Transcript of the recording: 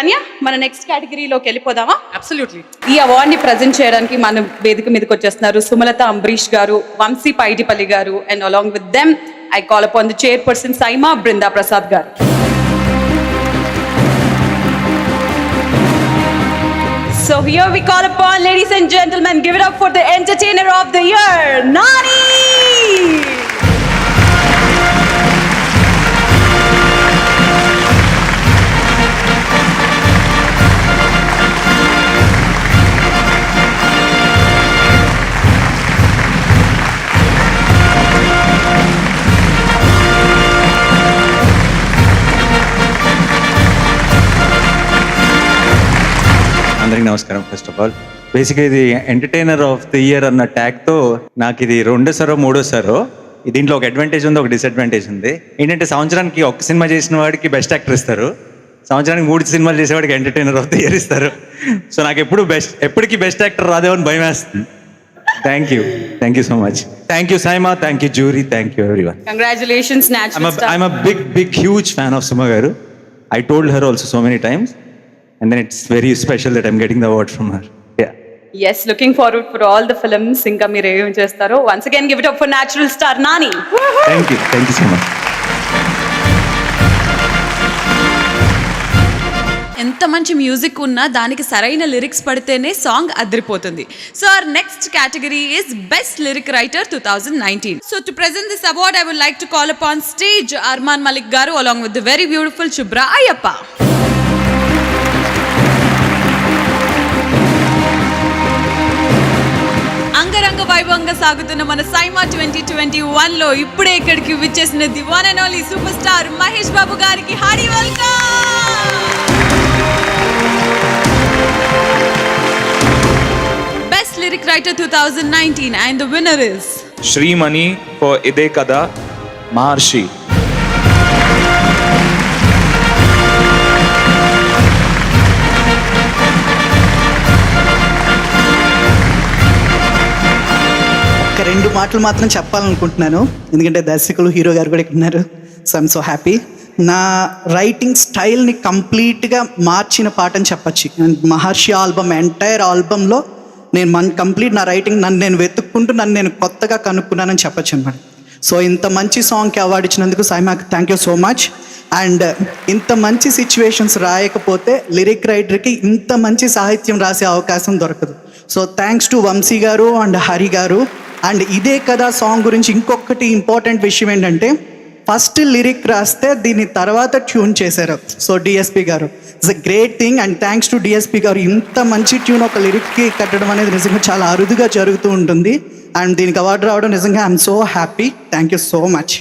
అన్య మన నెక్స్ట్ కేటగిరీలోకి వెళ్ళిపోదామా? అబ్సల్యూట్లీ. ఈ అవార్డ్ ని ప్రజెంట్ చేయడానికి మన వేదిక మీదకి వచ్చేస్తున్నారు సుమలత అంబరీష్ గారు, వంశీ పైడిపల్లి గారు, and along with them I call upon the chairperson SIIMA Brinda Prasad గారు. So here we call upon, ladies and gentlemen, give it up for the entertainer of the year, Nani! అందరికీ నమస్కారం. ఫస్ట్ ఆఫ్ ఆల్ బేసిక్గా ఇది ఎంటర్టైనర్ ఆఫ్ ది ఇయర్ అన్న ట్యాగ్తో నాకు ఇది రెండోసారో మూడోసారో. దీంట్లో ఒక అడ్వాంటేజ్ ఉంది, ఒక డిసడ్వాంటేజ్ ఉంది. ఏంటంటే సంవత్సరానికి ఒక సినిమా చేసిన వాడికి బెస్ట్ యాక్టర్ ఇస్తారు, సంవత్సరానికి 3 సినిమాలు చేసేవాడికి ఎంటర్టైనర్ ఆఫ్ ది ఇయర్ ఇస్తారు. సో నాకు ఎప్పటికీ బెస్ట్ యాక్టర్ రాదేమో అని భయం వేస్తుంది. Thank you so much. Thank you SIIMA, thank you jury, thank you everyone. Congratulations, natural star. I'm a big huge fan of Suma garu. I told her also so many times. And then it's very special that I'm getting the award from her. Yeah. Yes, looking forward for all the films ఇంకా మీరు ఏం చేస్తారో. Once again give it up for natural star Nani. Thank you so much. ఎంత మంచి music ఉన్నా దానికి సరైన lyrics పడితేనే సాంగ్ అదిరిపోతుంది. So our next category is best lyric writer 2019. So to present this award I would like to call upon stage Armaan Malik garu along with the very beautiful Shubhra Aiyappa. అంగరంగ వైభవంగా సాగుతున్న మన సైమా 2021లో ఇప్పుడే ఇక్కడికి విచ్చేసిన the one and only superstar Mahesh Babu గారికి hearty welcome. Best lyric writer 2019 and the winner is Shri Mani for Ide Kada Maharshi. ఒక 2 మాటలు మాత్రం చెప్పాలనుకుంటున్నాను, ఎందుకంటే దర్శకులు హీరో గారు కూడా ఇక్కడ ఉన్నారు. So I'm so happy. నా రైటింగ్ స్టైల్ని కంప్లీట్గా మార్చిన పాట అని చెప్పచ్చు. మహర్షి ఆల్బమ్, ఎంటైర్ ఆల్బంలో నేను కంప్లీట్ నా రైటింగ్ నేను వెతుక్కుంటూ నేను కొత్తగా కనుక్కున్నానని చెప్పచ్చు అనమాట. సో ఇంత మంచి సాంగ్కి అవార్డు ఇచ్చినందుకు సైమాకి thank you so much. And ఇంత మంచి సిచ్యువేషన్స్ రాయకపోతే లిరిక్ రైటర్కి ఇంత మంచి సాహిత్యం రాసే అవకాశం దొరకదు. సో థ్యాంక్స్ టు వంశీ గారు అండ్ హరి గారు. అండ్ ఇదే కదా సాంగ్ గురించి ఇంకొకటి ఇంపార్టెంట్ విషయం ఏంటంటే, ఫస్ట్ లిరిక్ రాస్తే దీని తర్వాత ట్యూన్ చేశారు. సో డిఎస్పి గారు, it's a great thing. And thanks to DSP గారు. ఇంత మంచి ట్యూన్ ఒక లిరిక్కి కట్టడం అనేది నిజంగా చాలా అరుదుగా జరుగుతూ ఉంటుంది. అండ్ దీనికి అవార్డు రావడం నిజంగా I'm so happy. Thank you so much.